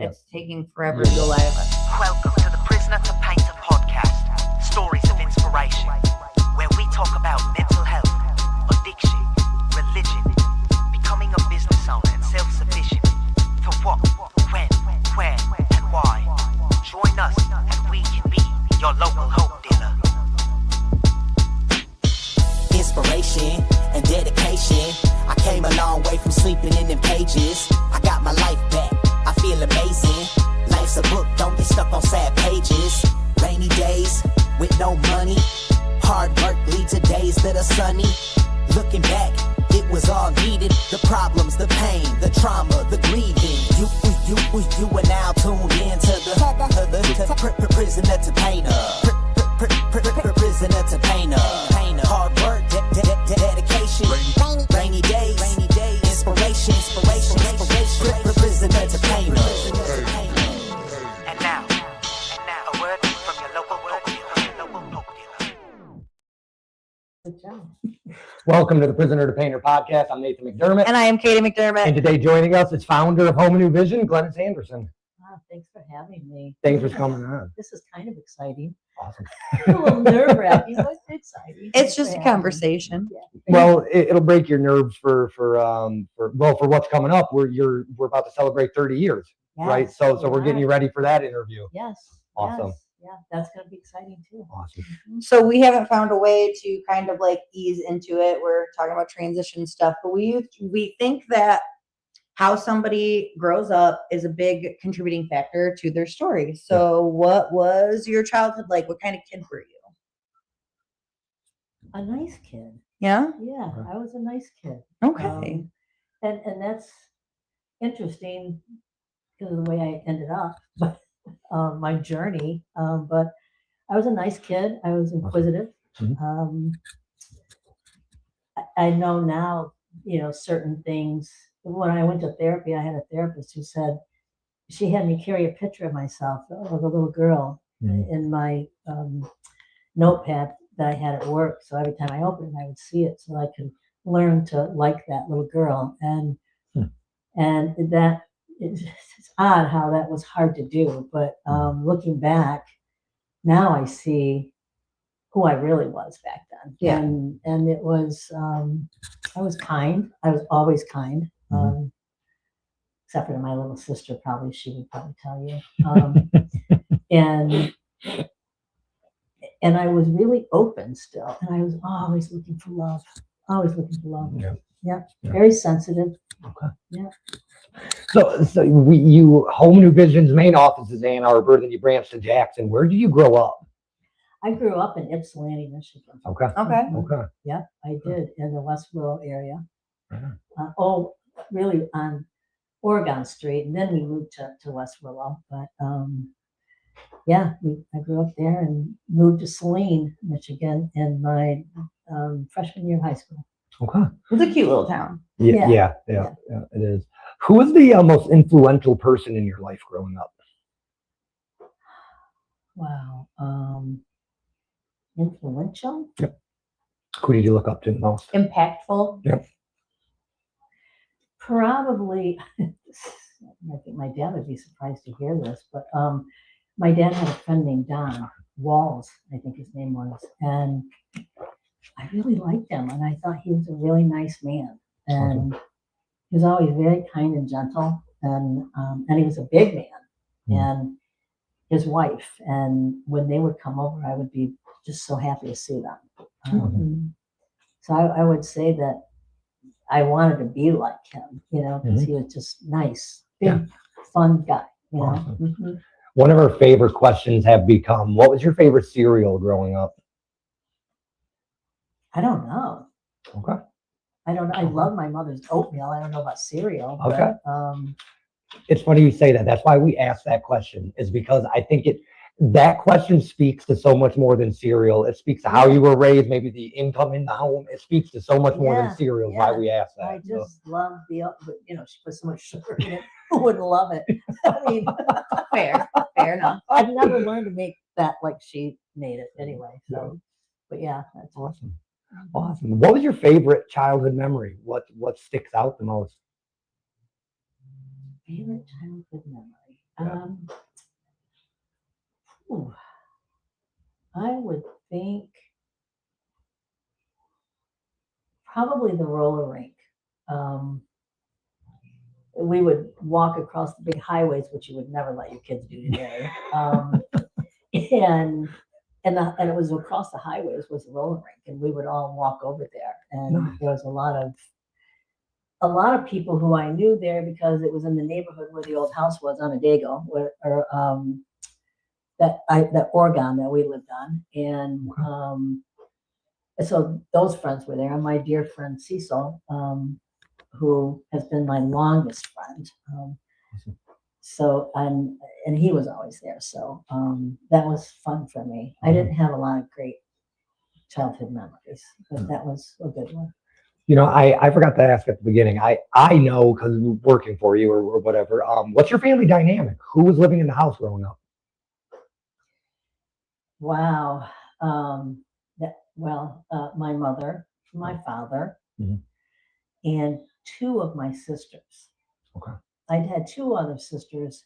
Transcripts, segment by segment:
it's taking forever to go live. Welcome to the Prisoner to Painter podcast, stories of inspiration, where we talk about mental health, addiction, religion, becoming a business owner and self-sufficient, for what, when, where, and why. Join us and we can be your local hope dealer. Inspiration and dedication. I came a long way from sleeping in them cages. I got my life back. I feel amazing. Life's a book, don't get stuck on sad pages. Rainy days with no money. Hard work leads to days that are sunny. Looking back, it was all needed. The problems, the pain, the trauma, the grieving. You are now tuned in to the prisoner to painter. Prisoner to painter. Hard work, dedication. Rainy days, inspiration. Prisoner to painter. And now, a word from your local hope dealer. Good job. Welcome to the Prisoner to Painter podcast. I'm Nathan McDermott. And I am Katie McDermott. And today joining us is founder of Home and New Vision, Glynis Anderson. Wow, thanks for having me. Thanks for coming on. This is kind of exciting. Awesome. A little nerve-wracking, but it's exciting. It's just a conversation. Yeah. Well, it'll break your nerves for what's coming up. We're about to celebrate 30 years, right? Yes, So we're getting you right. ready for that interview. Yes. Awesome. Yes, yeah, that's going to be exciting too. Awesome. So we haven't found a way to kind of like ease into it. We're talking about transition stuff, but we think that how somebody grows up is a big contributing factor to their story. So what was your childhood like? What kind of kid were you? A nice kid. Yeah. Yeah, I was a nice kid. Okay. And that's interesting because of the way I ended up, but my journey. But I was a nice kid. I was inquisitive. Mhm. I know now, certain things. When I went to therapy, I had a therapist who said she had me carry a picture of myself, of a little girl, in my notepad that I had at work. So every time I opened it, I would see it so I could learn to like that little girl. And that it's odd how that was hard to do. But looking back, now I see who I really was back then. Yeah. And it was, I was kind. I was always kind. Except for my little sister, she would probably tell you. And I was really open still, and I was always looking for love. Yeah. Very sensitive. Okay. Yeah. So Home and New Vision's main office is Ann Arbor, then you branched to Jackson. Where did you grow up? I grew up in Ypsilanti, Michigan. Okay. Okay. Yeah, I did, in the West Willow area. Right. Really on Oregon Street, and then we moved to West Willow. But I grew up there and moved to Saline, Michigan, in my freshman year of high school. Okay. It's a cute little town. Yeah, it is. Who was the most influential person in your life growing up? Wow. Influential? Yep. Who did you look up to the most? Impactful. Yep. Probably, I think my dad would be surprised to hear this, but my dad had a friend named Don Walls, I think his name was, and I really liked him, and I thought he was a really nice man, and he was always very kind and gentle, and he was a big man, and his wife, and when they would come over, I would be just so happy to see them. So I would say that I wanted to be like him, because he was just nice, big, fun guy, Awesome. One of our favorite questions have become, what was your favorite cereal growing up? I don't know. Okay. I love my mother's oatmeal. I don't know about cereal. Okay. But, It's funny you say that. That's why we asked that question, is because I think that question speaks to so much more than cereal. It speaks to how you were raised, maybe the income in the home. It speaks to so much more than cereal. Why we asked that. I just love she put so much sugar in it. Who wouldn't love it? I mean, Fair enough. I've never learned to make that like she made it anyway. So, but yeah, that's Awesome. What was your favorite childhood memory? What sticks out the most? favorite childhood memory. I would think probably the roller rink. Um, we would walk across the big highways, which you would never let your kids do today. And and it was across the highways was the roller rink, and we would all walk over there. And Nice. there was a lot of people who I knew there because it was in the neighborhood where the old house was on Adago, that Oregon that we lived on, and so those friends were there. And my dear friend Cecil, who has been my longest friend. So and he was always there. So that was fun for me. I didn't have a lot of great childhood memories, but that was a good one. You know, I forgot to ask at the beginning. I know because working for you or whatever. What's your family dynamic? Who was living in the house growing up? Wow. My mother, my father, Mhm. and two of my sisters. Okay. I'd had two other sisters,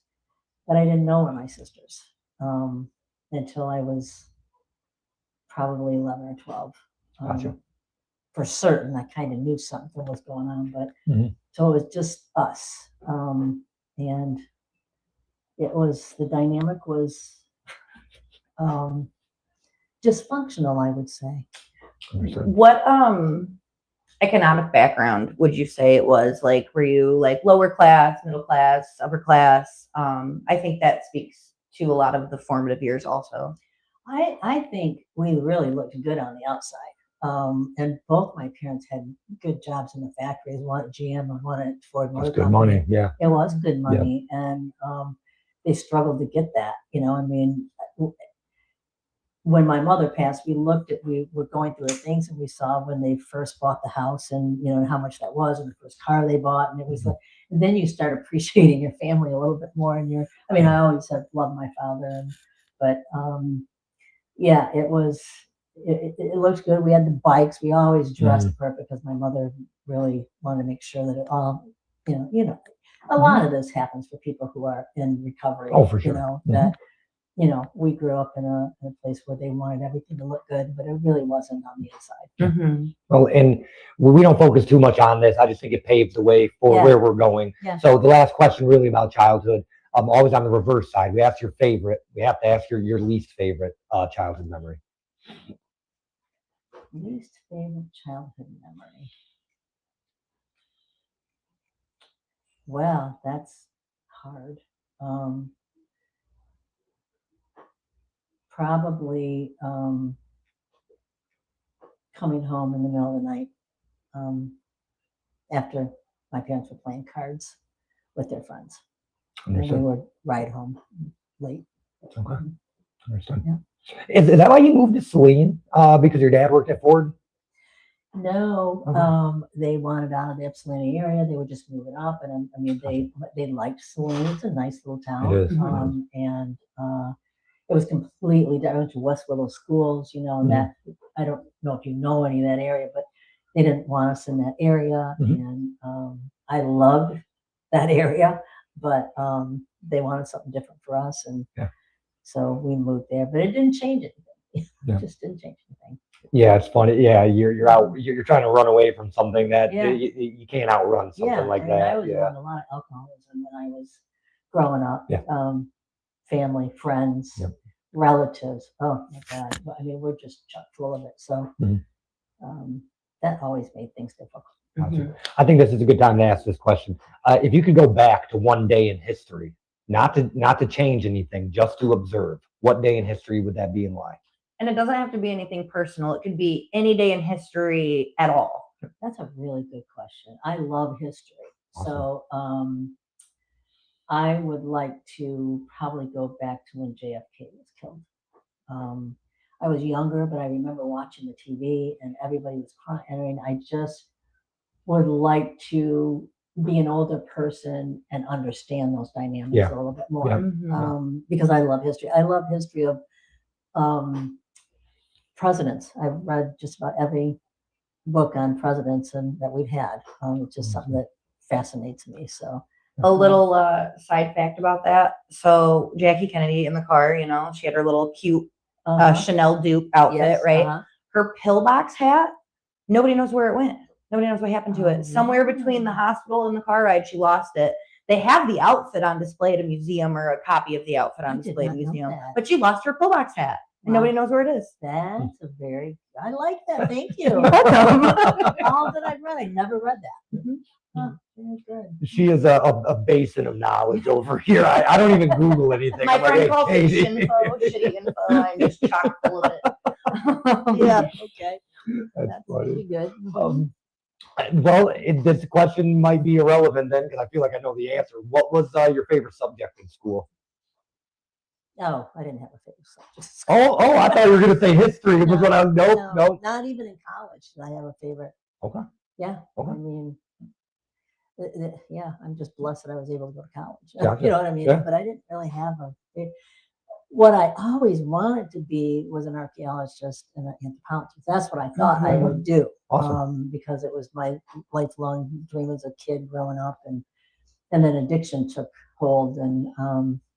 but I didn't know were my sisters until I was probably 11 or 12. Gotcha. For certain, I kind of knew something was going on, but Mhm. so it was just us. And the dynamic was dysfunctional, I would say. Understood. What economic background would you say it was? Like, were you like lower class, middle class, upper class? I think that speaks to a lot of the formative years also. I think we really looked good on the outside. And both my parents had good jobs in the factories, one at GM and one at Ford Motor That's good Company. money. Yeah. It was good money, and they struggled to get that. I mean, when my mother passed, we were going through the things, and we saw when they first bought the house, and how much that was, and the first car they bought, and it was like, and then you start appreciating your family a little bit more. And I always have loved my father, but yeah, it was. It looked good. We had the bikes. We always dressed perfect because my mother really wanted to make sure that it all, a lot of this happens for people who are in recovery. Oh, for sure. That we grew up in a place where they wanted everything to look good, but it really wasn't on the inside. Mm-hmm. Well, and we don't focus too much on this. I just think it paves the way for where we're going. Yeah. So the last question really about childhood, always on the reverse side. We ask your favorite. We have to ask your least favorite childhood memory. Least favorite childhood memory. Well, that's hard. Probably coming home in the middle of the night after my parents were playing cards with their friends. And we would ride home late. Okay. Understood. Yeah. Is that why you moved to Saline? Because your dad worked at Ford? No, Okay. they wanted out of the Ypsilanti area. They were just moving up, and they liked Saline. It's a nice little town. It is. And it was completely different to West Willow schools. That I don't know if you know any of that area, but they didn't want us in that area, and I loved that area, but they wanted something different for us, and so we moved there. But it didn't change anything. It just didn't change anything. Yeah, it's funny. Yeah, you're out. You're trying to run away from something that you can't outrun. Something like that. I was around a lot of alcoholism when I was growing up. Yeah. Family, friends, relatives. Oh my God! We're just chock full of it. So that always made things difficult. I think this is a good time to ask this question. If you could go back to one day in history, not to change anything, just to observe, what day in history would that be and why? And it doesn't have to be anything personal. It could be any day in history at all. That's a really good question. I love history. Awesome. So I would like to probably go back to when JFK was killed. I was younger, but I remember watching the TV and everybody was crying. I just would like to be an older person and understand those dynamics a little bit more. Because I love history. I love history of presidents. I've read just about every book on presidents and that we've had. It's just something that fascinates me. So a little side fact about that. So Jackie Kennedy in the car, she had her little cute Chanel dupe outfit, Yes, right? uh-huh. Her pillbox hat, nobody knows where it went. Nobody knows what happened to Oh, it. Somewhere between the really? hospital and the car ride, she lost it. They have the outfit on display at a museum, or a copy of the outfit I on did display at a not know museum, that. but she lost her pillbox hat and Wow. nobody knows where it is. That's a very, I like that. Thank you. Welcome. All that I've read, I never read that. Mhm. Huh, very good. She is a basin of knowledge over here. I don't even Google anything. My I'm like, friend "Hey, calls it Katie." shinfo, shitty info. I'm just chock full of it. Yeah, okay. That's That's funny. pretty good. Well, this question might be irrelevant then, because I feel like I know the answer. What was your favorite subject in school? Oh, I didn't have a favorite subject. Oh, I thought you were going to say history. Was what I was. Nope. Not even in college did I have a favorite. Okay. Yeah. Okay. I mean, yeah, I'm just blessed that I was able to go to college. Gotcha. You know what I mean? Yeah. But I didn't really have what I always wanted to be was an archaeologist and an anthropologist. That's what I thought I would do. Awesome. Because it was my lifelong dream as a kid growing up, and then addiction took hold, and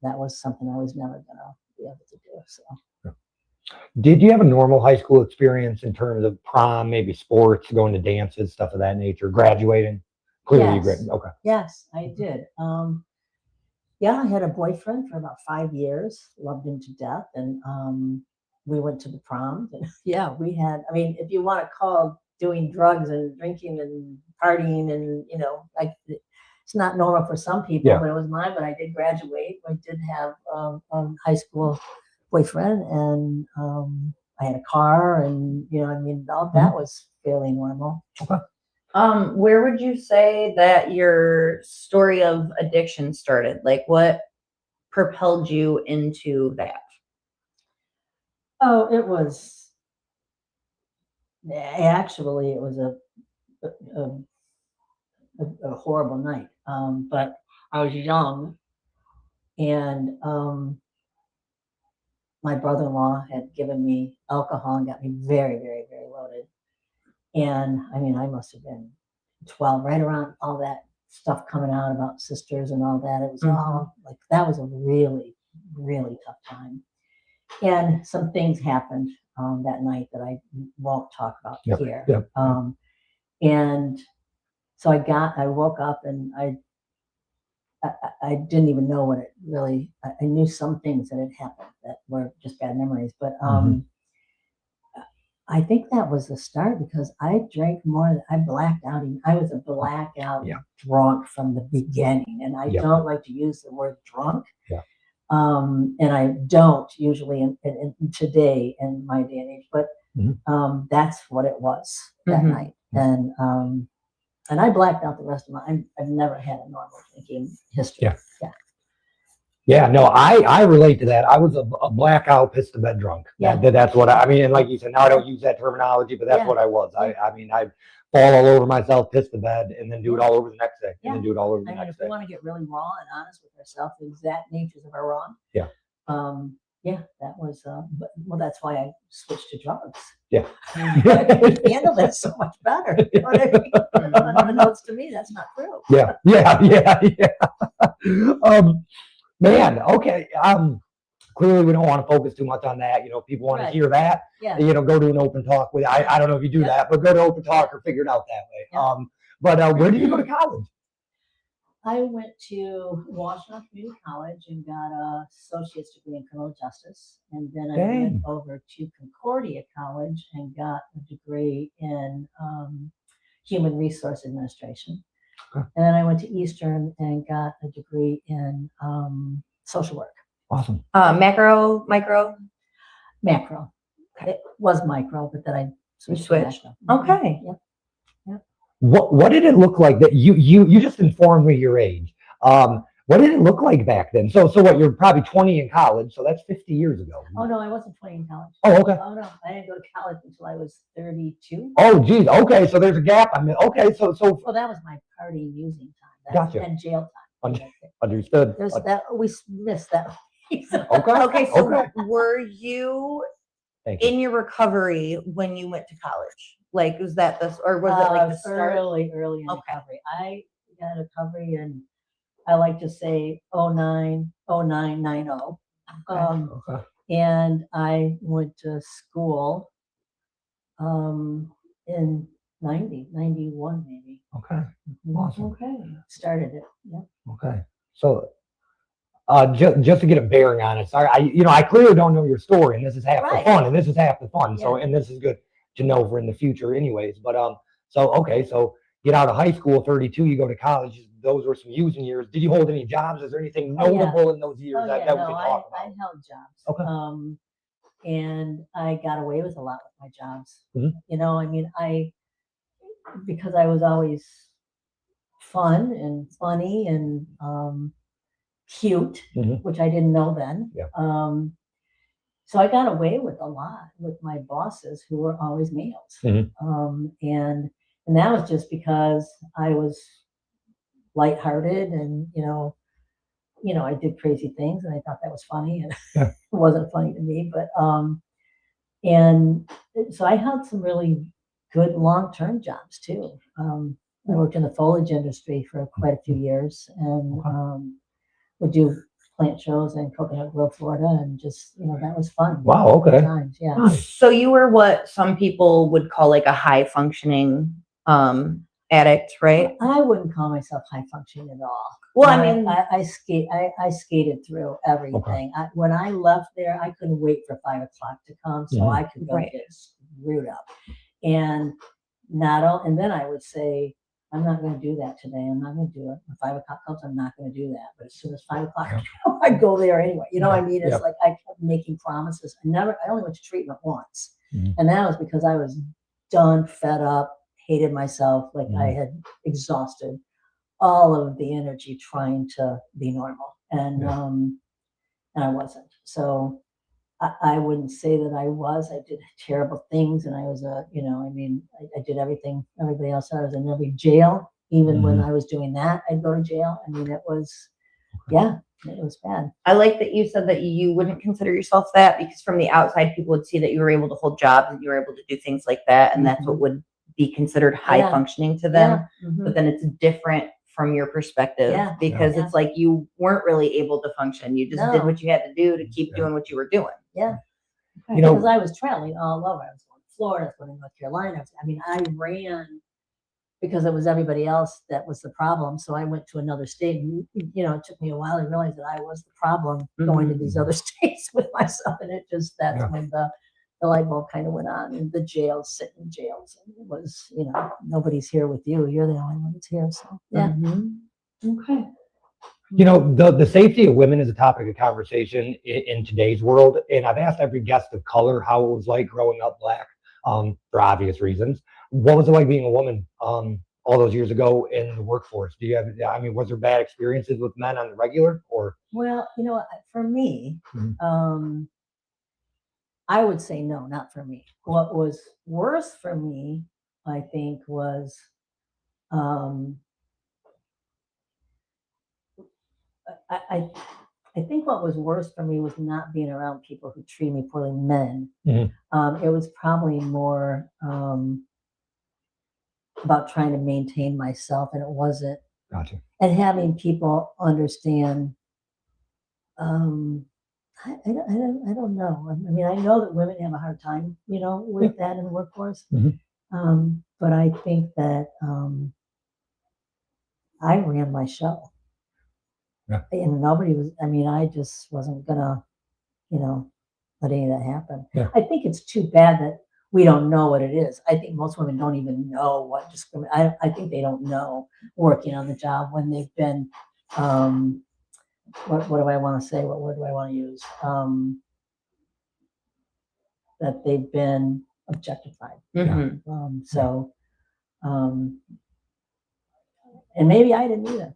that was something I was never gonna be able to do. So. Did you have a normal high school experience in terms of prom, maybe sports, going to dances, stuff of that nature, graduating? Clearly, you Yes. graduated. Okay. Yes, I did. Yeah, I had a boyfriend for about 5 years, loved him to death, and we went to the prom. And yeah, we had. I mean, if you want to call doing drugs and drinking and partying, and like it's not normal for some people, Yeah. but it was mine. But I did graduate. I did have a high school boyfriend, and I had a car, and I mean, all that was fairly normal. Okay. Where would you say that your story of addiction started? Like, what propelled you into that? Oh, it was actually it was a horrible night. But I was young, and my brother-in-law had given me alcohol and got me very, very, very loaded. And I mean, I must have been 12, right around all that stuff coming out about sisters and all that. It was all like, that was a really, really tough time. And some things happened that night that I won't talk about here. Yep. And so I woke up, and I didn't even know what it really, I knew some things that had happened that were just bad memories, but I think that was the start, because I drank more. I blacked out. I was a blackout drunk from the beginning, and I don't like to use the word drunk. Yeah. And I don't usually in today in my day and age, but that's what it was that night, and I blacked out the rest of I've never had a normal drinking history. Yeah, no, I relate to that. I was a blackout, pissed to bed drunk. Yeah. That's what I mean. And like you said, now I don't use that terminology, but that's what I was. I mean, I'd fall all over myself, piss to bed, and then do it all over the next day, and then do it all over the I mean, next if we day. want to get really raw and honest with ourselves, the exact natures of our wrong. Yeah. That was, well, that's why I switched to drugs. Yeah. I could handle that so much better. You know what I mean? Unbeknownst to me, that's not true. Yeah. Man, okay. Clearly we don't want to focus too much on that. People want to hear that. Yeah. Go to an open talk with. I don't know if you do that, but go to open talk or figure it out that way. Yeah. But where did you go to college? I went to Washington Community College and got a associate's degree in criminal justice, and then I went over to Concordia College and got a degree in human resource administration. And then I went to Eastern and got a degree in social work. Awesome. Macro, micro? Macro. Okay. It was micro, but then I switched. Okay. Yep. What did it look like that you just informed me your age? What did it look like back then? So what, you're probably 20 in college, so that's 50 years ago. Oh no, I wasn't 20 in college. Oh, okay. Oh no, I didn't go to college until I was 32. Oh geez, okay, so there's a gap. I mean, okay, so well, that was my party using time. Gotcha. And jail time. Understood. There's that we missed that. Okay, so were you Thank you. in your recovery when you went to college? Like, was that this, or was it like the start? Early in recovery. I got recovery, and I like to say 09, 09, 90. And I went to school in 91 maybe. Okay. Mhm. Awesome. Okay. Started it. Yeah. Okay. So, just to get a bearing on it, sorry, I clearly don't know your story, and this is half the Right. fun, and this is half the fun. So, Yeah. and this is good to know for in the future, anyways. But so okay, so get out of high school, 32, you go to college. Those were some using years. Did you hold any jobs? Is there anything Oh, yeah. notable in those years Oh that yeah, we no, could I talk about? held jobs. Okay. And I got away with a lot with my jobs. Mhm. I mean, because I was always fun and funny and cute, Mhm. which I didn't know then. Yeah. So I got away with a lot with my bosses who were always males. Mhm. And that was just because I was lighthearted and I did crazy things and I thought that was funny and Yeah. it wasn't funny to me, but and so I had some really good long-term jobs too. I worked in the foliage industry for quite a few years and Okay. would do plant shows in Coconut Grove, Florida, and just that was fun. Wow, okay. Good times, yeah. Nice. So you were what some people would call like a high functioning addict, right? I wouldn't call myself high functioning at all. Well, I mean, I skated through everything. When I left there, I couldn't wait for 5 o'clock to come so I could go Right. get screwed up. And and then I would say, I'm not going to do that today. I'm not going to do it. When 5 o'clock comes, I'm not going to do that. But as soon as 5 o'clock, I'd go there anyway. You know what I mean? It's Yeah. like I kept making promises. I only went to treatment once, Mhm. and that was because I was done, fed up, hated myself, like I Mhm. had exhausted all of the energy trying to be normal, and I wasn't. So I wouldn't say that I was. I did terrible things, and I was I did everything everybody else said. I was in every jail. Even when I was doing that, I'd go to jail. I mean, it was bad. I like that you said that you wouldn't consider yourself that because from the outside, people would see that you were able to hold jobs and you were able to do things like that. And that's what would be considered high Yeah. functioning to them. Yeah. Mhm. But then it's different from your perspective Yeah. because Yeah. it's like you weren't really able to function. You just did No. what you had to do to keep Yeah. doing what you were doing. Yeah. You know- Because I was traveling all over. I was going to Florida, I was going to North Carolina. I ran because it was everybody else that was the problem. So I went to another state. And, it took me a while to realize that I was the problem going to these other states with myself. And that's Yeah. when the light bulb kind of went on. And the jails, sitting in jails. And it was, nobody's here with you. You're the only one that's here. So, yeah. Okay. The safety of women is a topic of conversation in today's world. And I've asked every guest of color how it was like growing up Black, for obvious reasons. What was it like being a woman all those years ago in the workforce? Was there bad experiences with men on the regular or? Well, for me, Mhm. I would say no, not for me. What was worse for me, I think, was I think what was worse for me was not being around people who treat me poorly, men. Mhm. It was probably more about trying to maintain myself, and it wasn't. Gotcha. And having people understand. I don't know. I mean, I know that women have a hard time, with that in the workforce. Mhm. But I think that I ran my show. Yeah. And nobody was, I just wasn't gonna, let any of that happen. Yeah. I think it's too bad that we don't know what it is. I think most women don't even know what discrimination. I think they don't know working on the job when they've been, what do I want to say? What word do I want to use? That they've been objectified. So, and maybe I didn't either,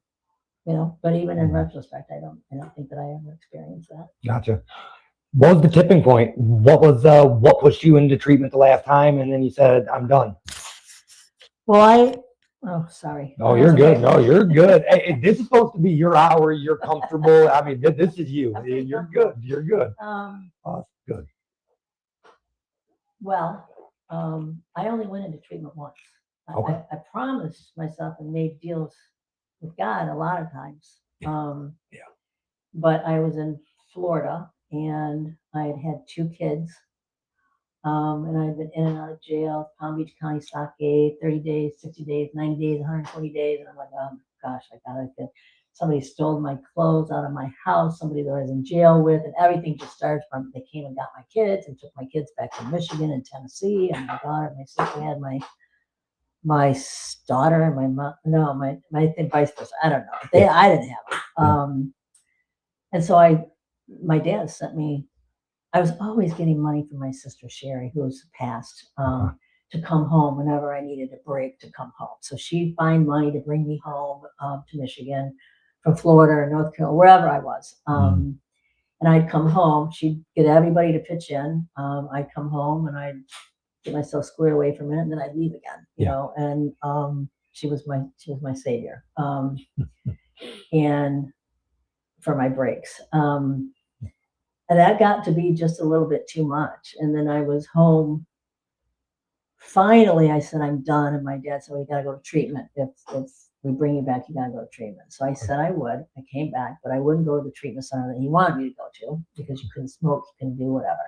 but even in retrospect, I don't think that I ever experienced that. Gotcha. What was the tipping point? What pushed you into treatment the last time? And then you said, I'm done. Well, oh, sorry. No, you're good. No, you're good. Hey, this is supposed to be your hour. You're comfortable. I mean, this is you. Okay, You're good. You're good. Good. Well, I only went into treatment once. Okay. I promised myself and made deals with God a lot of times. Yeah. But I was in Florida and I had had 2 kids. And I'd been in and out of jail, Palm Beach County, Stockade, 30 days, 60 days, 90 days, 120 days. And I'm like, oh my gosh, I gotta get, somebody stole my clothes out of my house, somebody that I was in jail with, and everything just started from, they came and got my kids and took my kids back to Michigan and Tennessee, and my daughter, and my sister had my daughter and my mom, no, my thing, vice versa. I don't know. I didn't have them. And so my dad sent me, I was always getting money from my sister Sherry, who's passed, to come home whenever I needed a break to come home. So she'd find money to bring me home to Michigan from Florida or North Carolina, wherever I was. And I'd come home. She'd get everybody to pitch in. I'd come home and I'd get myself squared away for a minute, and then I'd leave again. You know, and she was my savior. And for my breaks. And that got to be just a little bit too much. And then I was home. Finally, I said, I'm done. And my dad said, well, you got to go to treatment. If we bring you back, you got to go to treatment. So I said I would. I came back, but I wouldn't go to the treatment center that he wanted me to go to because you couldn't smoke, you couldn't do whatever.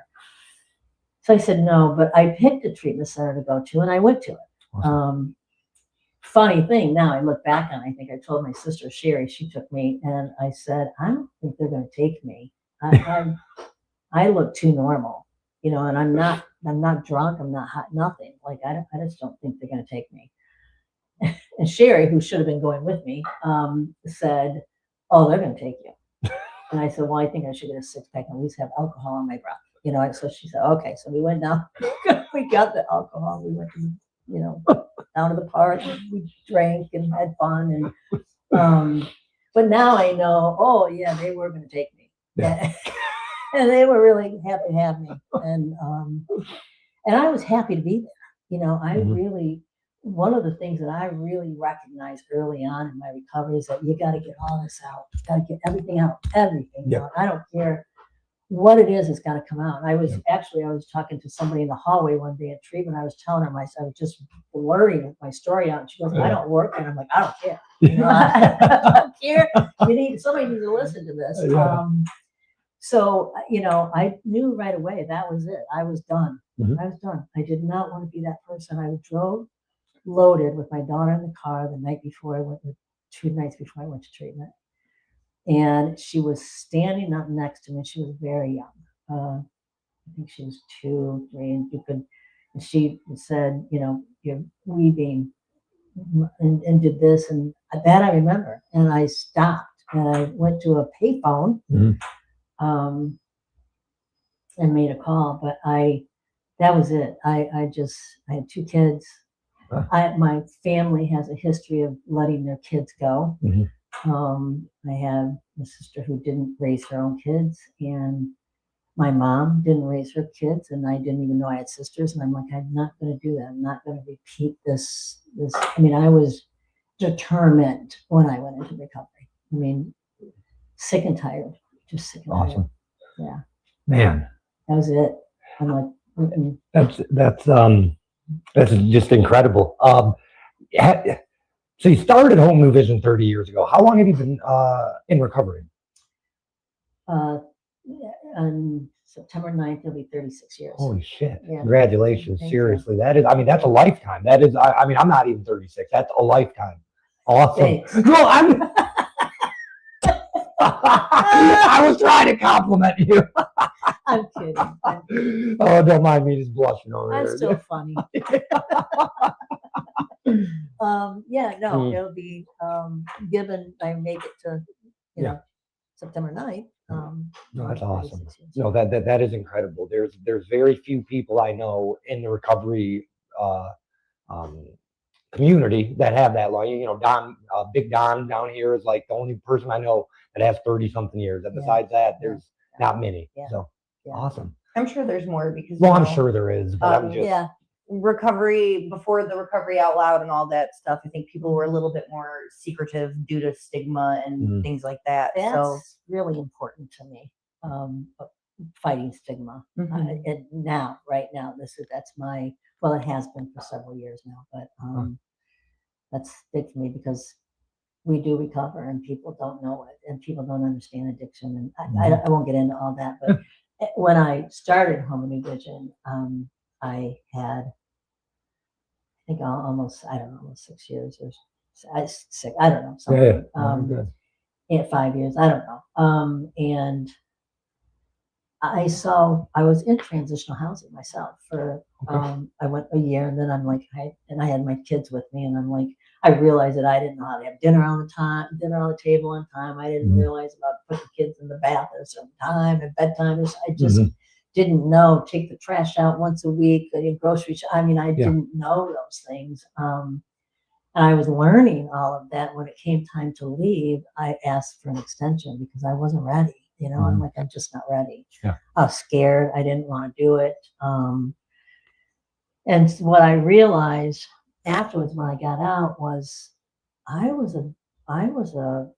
So I said no, but I picked a treatment center to go to, and I went to it. Awesome. Funny thing, now I look back on, I think I told my sister Sherry, she took me, and I said, I don't think they're going to take me. I look too normal, you know, and I'm not drunk, I'm not hot, nothing. Like I just don't think they're going to take me. And Sherry, who should have been going with me, said, oh, they're going to take you. And I said, well, I think I should get a 6-pack and at least have alcohol on my breath, you know. So she said, okay. So we went down, we got the alcohol, we went to, you know, down to the park, and we drank and had fun. And but now I know, oh yeah, they were going to take me. Yeah. And they were really happy to have me, and I was happy to be there. You know, I really, one of the things that I really recognized early on in my recovery is that you got to get all this out. You got to get everything out, everything out. I don't care what it is, it's got to come out. I was talking to somebody in the hallway one day at treatment. I was telling her I was just blurting my story out. And she goes, I don't work. And I'm like, I don't care. You know, I don't care. Somebody needs to listen to this. So, you know, I knew right away that was it. I was done. I was done. I did not want to be that person. I drove loaded with my daughter in the car the night before I went, 2 nights before I went to treatment. And she was standing up next to me. She was very young. I think she was 2, 3, and she said, you know, you're weeping, and did this, and that I remember. And I stopped and I went to a payphone. And made a call, but that was it. I had 2 kids. My family has a history of letting their kids go. I have a sister who didn't raise her own kids, and my mom didn't raise her kids, and I didn't even know I had sisters. And I'm like, I'm not going to do that. I'm not going to repeat this. I mean, I was determined when I went into recovery. I mean, sick and tired, just sick and tired. Yeah. Man, that was it. I'm like, that's just incredible. So you started Home New Vision 30 years ago. How long have you been in recovery? On September 9th, it'll be 36 years. Holy shit! Yeah. Congratulations! Seriously, that's a lifetime. That is, I mean, I'm not even 36. That's a lifetime. Awesome. Thanks. No, I was trying to compliment you. I'm kidding. Oh, don't mind me just blushing over I'm here. still funny. It'll be given I make it to September 9th. No, that's awesome. No, that is incredible. There's very few people I know in the recovery community that have that long. You know, Don, Big Don down here is like the only person I know that has 30-something years. And besides that, there's not many. So awesome. I'm sure there's more because I'm sure there is, but I'm just recovery, before the recovery out loud and all that stuff, I think people were a little bit more secretive due to stigma and things like that. That's really important to me. Fighting stigma. And right now, that's my, well, it has been for several years now, but that's big for me because we do recover and people don't know it and people don't understand addiction. And I won't get into all that, but when I started Home and New Vision, I had, I think almost, I don't know, almost 6 years or six, I don't know, something. Good. 5 years, I don't know. And I was in transitional housing myself for, I went a year, and then I'm like, I had my kids with me, and I'm like, I realized that I didn't know how to have dinner on the table on time. I didn't realize about putting kids in the bath at a certain time and bedtime. I just didn't know, take the trash out once a week, grocery shop. I mean, I didn't know those things. And I was learning all of that. When it came time to leave, I asked for an extension because I wasn't ready. I'm like, I'm just not ready. Yeah. I was scared. I didn't want to do it. And what I realized afterwards when I got out was I was a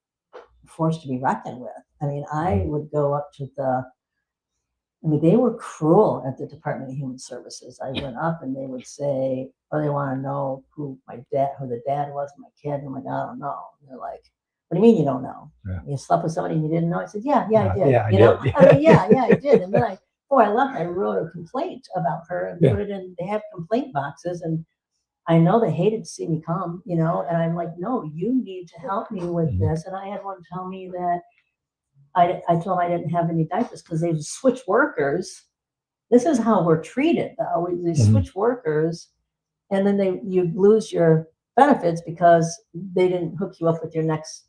force to be reckoned with. I mean, I would go up to they were cruel at the Department of Human Services. I went up and they would say, oh, they want to know who the dad was of my kid. And I'm like, I don't know. And they're like, what do you mean you don't know? Yeah. You slept with somebody and you didn't know? I said, yeah, I did. Yeah, I you know? did. I mean, yeah, I did. And then I left, I wrote a complaint about her and put it in, they have complaint boxes. And I know they hated to see me come, and I'm like, no, you need to help me with this. And I had one tell me that I told them I didn't have any diapers because they switch workers. This is how we're treated, though. They switch workers, and then you lose your benefits because they didn't hook you up with your next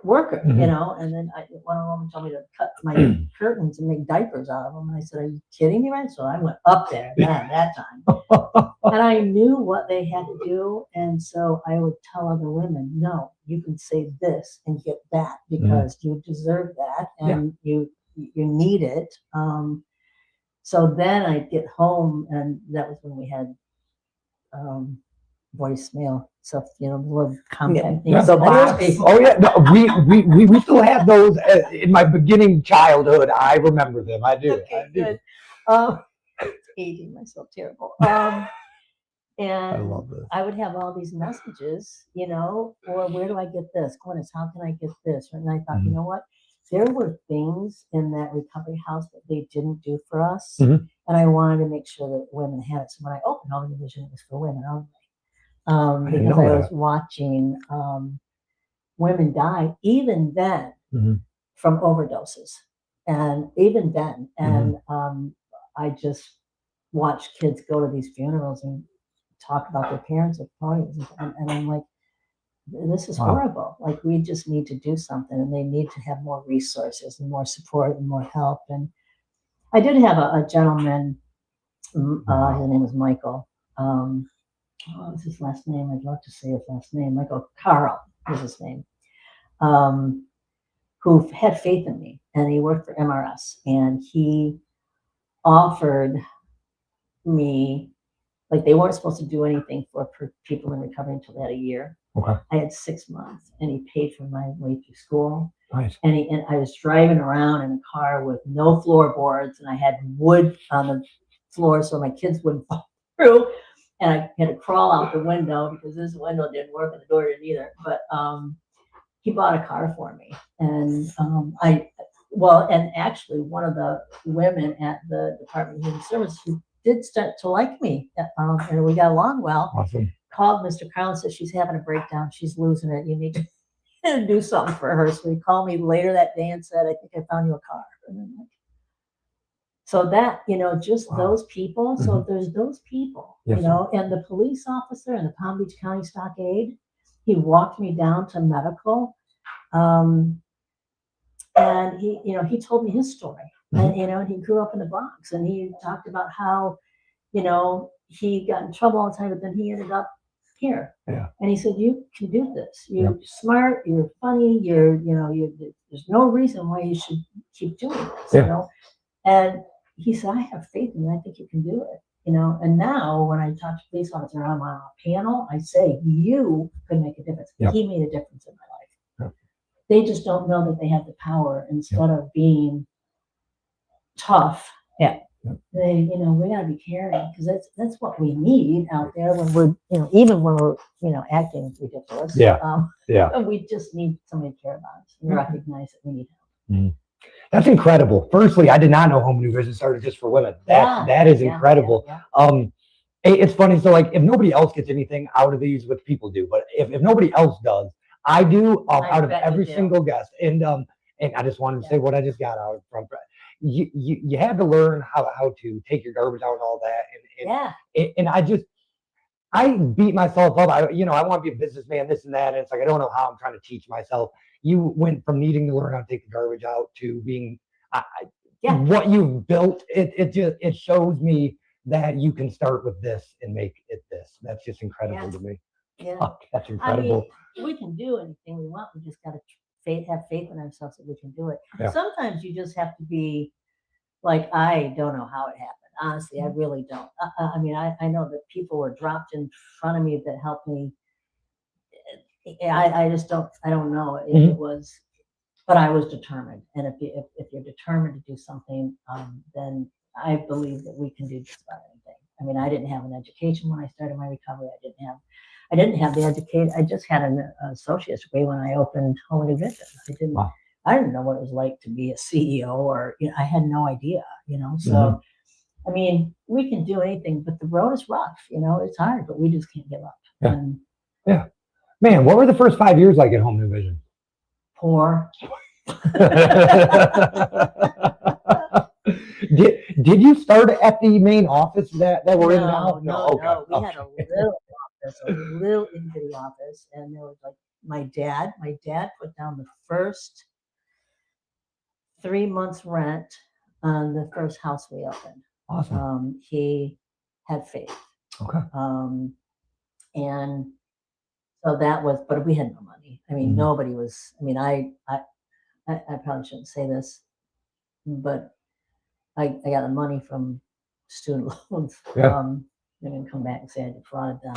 worker, And then one woman told me to cut my curtains and make diapers out of them. And I said, are you kidding me, right? So I went up there that time. And I knew what they had to do. And so I would tell other women, no, you can say this and get that because you deserve that and you need it. So then I'd get home, and that was when we had voicemail stuff, the little compact things. The box. Oh yeah, no, we still have those in my beginning childhood. I remember them. I do. Okay, I do. Good. Aging myself terrible. And I love this. I would have all these messages, or where do I get this? Glynis, how can I get this? And I thought, you know what? There were things in that recovery house that they didn't do for us. And I wanted to make sure that women had it. So when I opened Home and Vision, it was for women only. Because I was watching women die even then from overdoses. And even then, and I just watched kids go to these funerals and talk about their parents at parties. And I'm like, this is horrible. Like, we just need to do something, and they need to have more resources and more support and more help. And I did have a gentleman, his name was Michael. What was his last name? I'd love to say his last name. Michael Carl was his name. Who had faith in me, and he worked for MRS, and he offered me, like, they weren't supposed to do anything for people in recovery until they had a year. Okay. I had 6 months, and he paid for my way through school. Nice. And I was driving around in a car with no floorboards, and I had wood on the floor so my kids wouldn't fall through. And I had to crawl out the window because this window didn't work and the door didn't either. But he bought a car for me. And and actually one of the women at the Department of Human Services who did start to like me, and we got along well, called Mr. Carl and said, she's having a breakdown. She's losing it. You need to do something for her. So he called me later that day and said, I think I found you a car. And I'm like, so that, just those people. So there's those people, and the police officer in the Palm Beach County Stockade, he walked me down to medical. And he told me his story, and he grew up in the Bronx, and he talked about how, he got in trouble all the time, but then he ended up here. Yeah. And he said, you can do this. You're smart, you're funny, there's no reason why you should keep doing this, And he said, I have faith in you. I think you can do it, And now when I talk to police officers, I'm on a panel, I say, you could make a difference. Yep. He made a difference in my life. Yep. They just don't know that they have the power. Instead of being tough, we gotta be caring, because that's what we need out there when we're, even when we're, acting ridiculous. We just need somebody to care about us and recognize that we need help. That's incredible. Firstly, I did not know Home New Vision started just for women. That is incredible. It's funny. So like, if nobody else gets anything out of these, which people do, but if nobody else does, I do out of bet you every do. single guest. And I just wanted to say what I just got out from. You had to learn how to take your garbage out and all that. And I beat myself up. I want to be a businessman, this and that. And it's like, I don't know how I'm trying to teach myself. You went from needing to learn how to take the garbage out to being, what you've built. It shows me that you can start with this and make it this. That's just incredible to me. That's incredible. I mean, we can do anything we want. We just got to have faith in ourselves that we can do it. Yeah. Sometimes you just have to be like, I don't know how it happened. Honestly, I really don't. I mean, I know that people were dropped in front of me that helped me. I just don't. I don't know. It was, but I was determined. And if you're determined to do something, then I believe that we can do just about anything. I mean, I didn't have an education when I started my recovery. I didn't have the education. I just had an associate's degree when I opened Home New Vision. I didn't know what it was like to be a CEO, or I had no idea. So. I mean, we can do anything, but the road is rough. It's hard, but we just can't give up. Yeah. Man, what were the first 5 years like at Home New Vision? Poor. Did you start at the main office that we're in now? No. We had a little office, a little itty office, and there was like my dad. My dad put down the first 3 months rent on the first house we opened. Awesome. He had faith. Okay. And so that was, but we had no money. I mean, nobody was. I mean, I probably shouldn't say this, but I got the money from student loans. Yeah. They're gonna come back and say I defrauded them.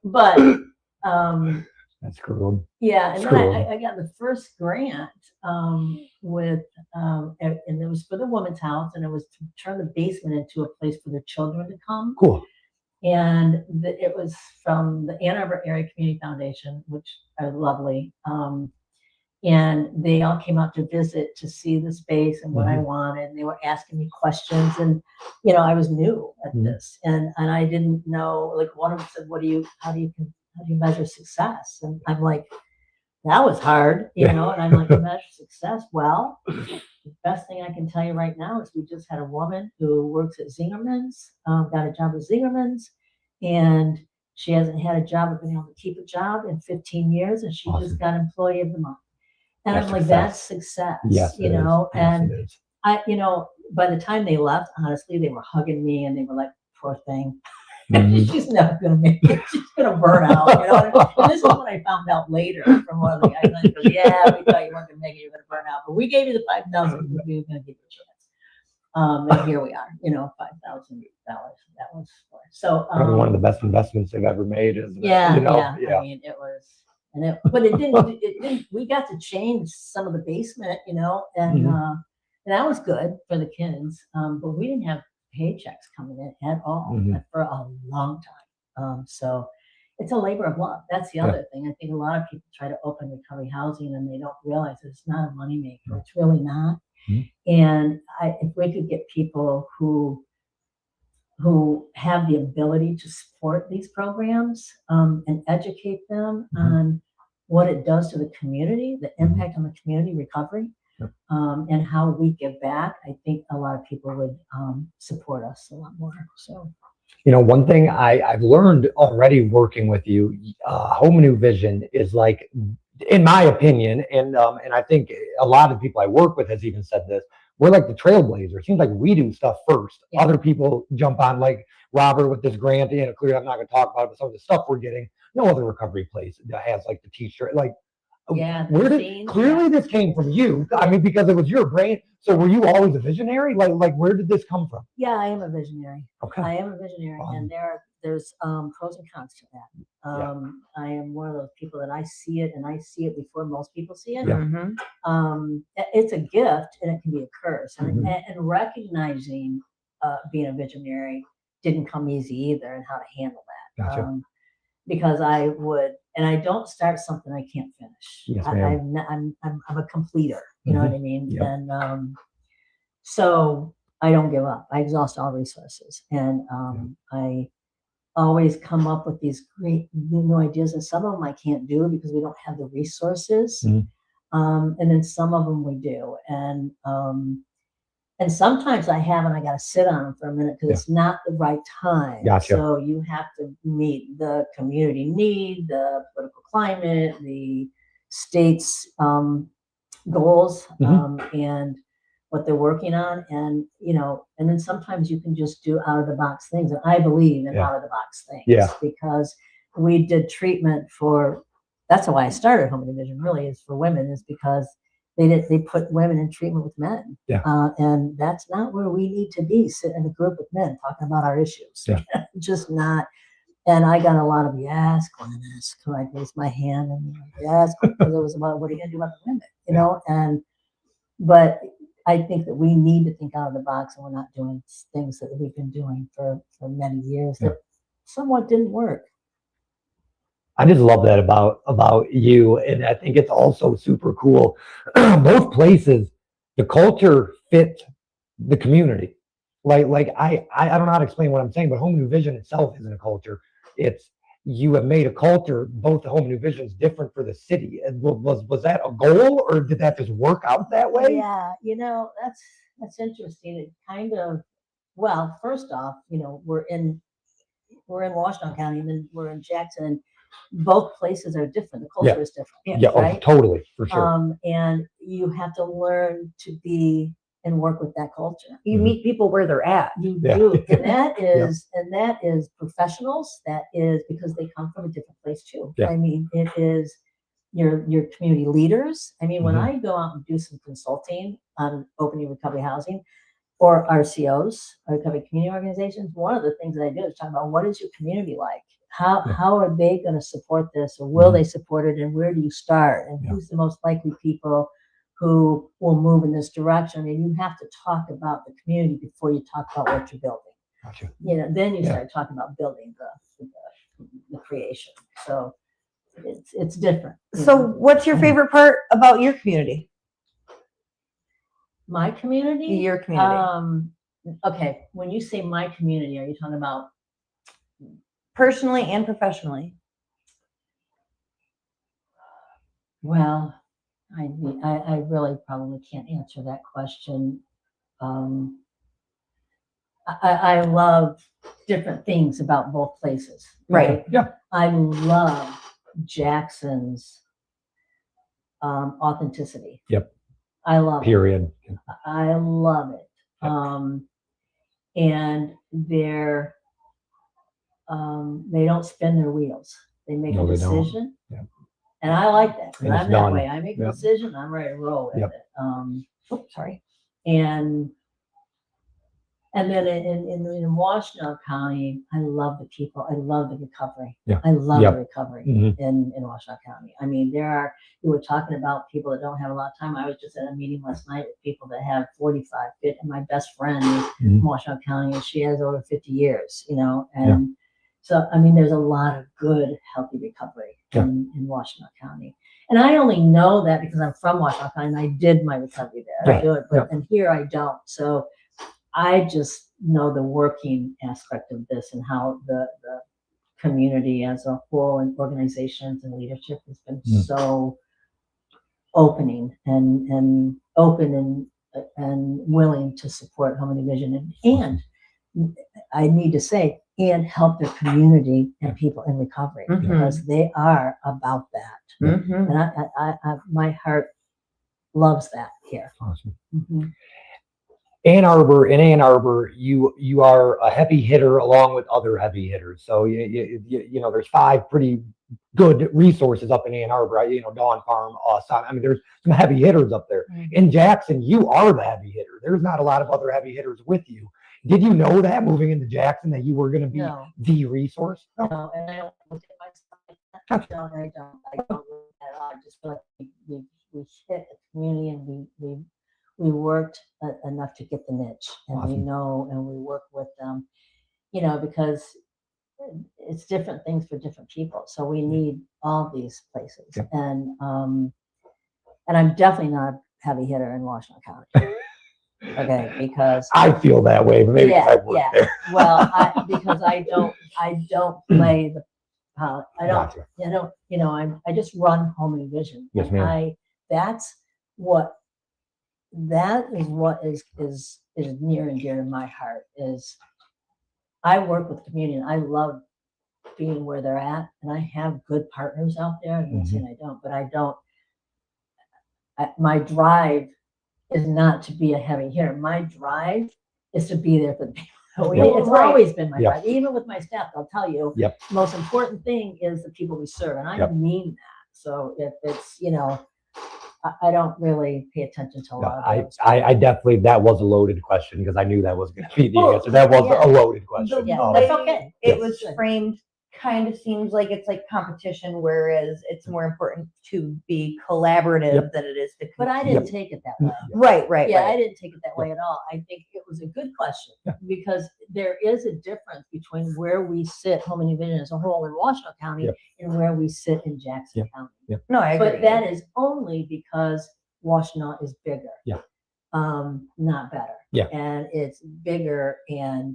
But that's cool. Yeah, and then I got the first grant with and it was for the woman's house, and it was to turn the basement into a place for their children to come. Cool. And it was from the Ann Arbor Area Community Foundation, which are lovely. And they all came out to visit to see the space and what I wanted. And they were asking me questions, and I was new at this, and I didn't know. Like, one of them said, how do you measure success? And I'm like, that was hard, and I'm like, measure success. Well, the best thing I can tell you right now is we just had a woman who works at Zingerman's, got a job at Zingerman's, and she hasn't had a job or been able to keep a job in 15 years, and she just got Employee of the Month. And I'm like, that's success, yes, and I, by the time they left, honestly, they were hugging me and they were like, poor thing. She's never going to make it. She's going to burn out. And this is what I found out later from one of the guys. He goes, yeah, we thought you weren't going to make it. You're going to burn out. But we gave you the $5,000 because we were going to give you a chance. And here we are, $5,000. That was for it. So probably one of the best investments they've ever made, isn't it? Yeah. I mean, it was, but it didn't. We got to change some of the basement, and that was good for the kids. But we didn't have paychecks coming in at all for a long time. So it's a labor of love. That's the other thing. I think a lot of people try to open recovery housing and they don't realize it's not a moneymaker. It's really not. And if we could get people who have the ability to support these programs and educate them on what it does to the community, the impact on the community recovery, and how we give back, I think a lot of people would support us a lot more. So, one thing I've learned already working with you, Home New Vision is like, in my opinion, and I think a lot of people I work with has even said this, we're like the trailblazer. It seems like we do stuff first. Yeah. Other people jump on, like Robert with this grant, clearly I'm not going to talk about it, but some of the stuff we're getting, no other recovery place that has like the t-shirt, like, clearly this came from you. I mean, because it was your brain. So were you always a visionary? Like where did this come from? Yeah, I am a visionary. Okay. I am a visionary, and there's pros and cons to that. I am one of those people that I see it before most people see it. It's a gift and it can be a curse. And recognizing being a visionary didn't come easy either, and how to handle that. Gotcha. Because I would, and I don't start something I can't finish. Yes, ma'am. I'm a completer. You know what I mean? Yep. And so I don't give up. I exhaust all resources, and I always come up with these great new ideas, and some of them I can't do because we don't have the resources. And then some of them we do, and sometimes I have, and I got to sit on them for a minute because it's not the right time. Gotcha. So you have to meet the community need, the political climate, the state's goals, and what they're working on, and and then sometimes you can just do out of the box things, and I believe in out of the box things because we did treatment for. That's why I started Home Division. Really, is for women, is because they put women in treatment with men, and that's not where we need to be. Sit in a group with men talking about our issues, just not. And I got a lot of yes, Glynis. Can I raise my hand? And yes, because it was about what are you gonna do about the women, and. But I think that we need to think out of the box, and we're not doing things that we've been doing for many years that somewhat didn't work. I just love that about you, and I think it's also super cool. Both places, the culture fits the community. Like I don't know how to explain what I'm saying, but Home New Vision itself isn't a culture. It's you have made a culture. Both the Home New Vision is different for the city. And was that a goal, or did that just work out that way? Yeah, that's interesting. It kind of, well, first off, we're in Washington County, and then we're in Jackson, and both places are different. The culture is different. Right? Oh, totally, for sure. And you have to learn to be and work with that culture. You meet people where they're at. You do, and that is professionals. That is because they come from a different place too. I mean, it is your community leaders. I mean, when I go out and do some consulting on opening recovery housing, or RCOs, recovery community organizations, one of the things that I do is talk about what is your community like? How are they going to support this, or will they support it, and where do you start, and who's the most likely people who will move in this direction? I mean, you have to talk about the community before you talk about what you're building. Gotcha. Then you start talking about building the creation. So it's different. So what's your favorite part about your community? My community? Your community. Okay, when you say my community, are you talking about personally and professionally? Well, I really probably can't answer that question. I love different things about both places. Right. Yeah. I love Jackson's authenticity. Yep. I love Period. it. I love it. And they're they don't spin their wheels. They make a decision. And I like that. And I'm that way. I make a decision, I'm ready to roll with it. Sorry. And then in Washington County, I love the people. I love the recovery. Yeah. I love the recovery in Washington County. I mean, you were talking about people that don't have a lot of time. I was just at a meeting last night with people that have 45, 50. And my best friend is in Washington County, and she has over 50 years, and so, I mean, there's a lot of good, healthy recovery in Washington County. And I only know that because I'm from Washington County, and I did my recovery there. I do it, and here I don't. So I just know the working aspect of this and how the community as a whole, and organizations and leadership has been so opening and open and willing to support Home Division, and I need to say, and help their community and people in recovery, because they are about that. And I my heart loves that here. Awesome. In Ann Arbor, you are a heavy hitter along with other heavy hitters. So there's 5 pretty good resources up in Ann Arbor. Dawn Farm, awesome. I mean, there's some heavy hitters up there. In Jackson, you are the heavy hitter. There's not a lot of other heavy hitters with you. Did you know that moving into Jackson that you were going to be the resource? No, and I don't look at myself like that. No, I don't look at all. I just feel like we hit the community, and we worked enough to get the niche, and we know, and we work with them, because it's different things for different people. So we need all these places. Yeah. And I'm definitely not a heavy hitter in Washington County. Okay, because I feel that way, but maybe 'cause I work there. Well, because I don't play the I don't, Gotcha. I just run Home and Vision. Yes, And ma'am. that is what is near and dear to my heart is I work with the community and I love being where they're at and I have good partners out there. I'm not saying I don't, but my drive is not to be a heavy hitter. My drive is to be there for the people. It's Right. always been my Yeah. drive. Even with my staff, they'll tell you Yep. the most important thing is the people we serve. And I Yep. mean that. So if it's, I don't really pay attention to a lot of those. I definitely, that was a loaded question because I knew that was going to be the Well, answer. That was yeah. a loaded question. Yeah, Um, that's okay. It Yes. was framed kind of seems like it's like competition, whereas it's more important to be collaborative Yep. than it is to But I compete. didn't take it that way. Right. Yeah, I didn't take it that way at all. I think it was a good question Yeah. because there is a difference between where we sit, Home and Vision as a whole in Washington County Yep. and where we sit in Jackson Yep. County. No, I agree. But that is only because Washtenaw is bigger. Yeah. Not better. Yeah. And it's bigger and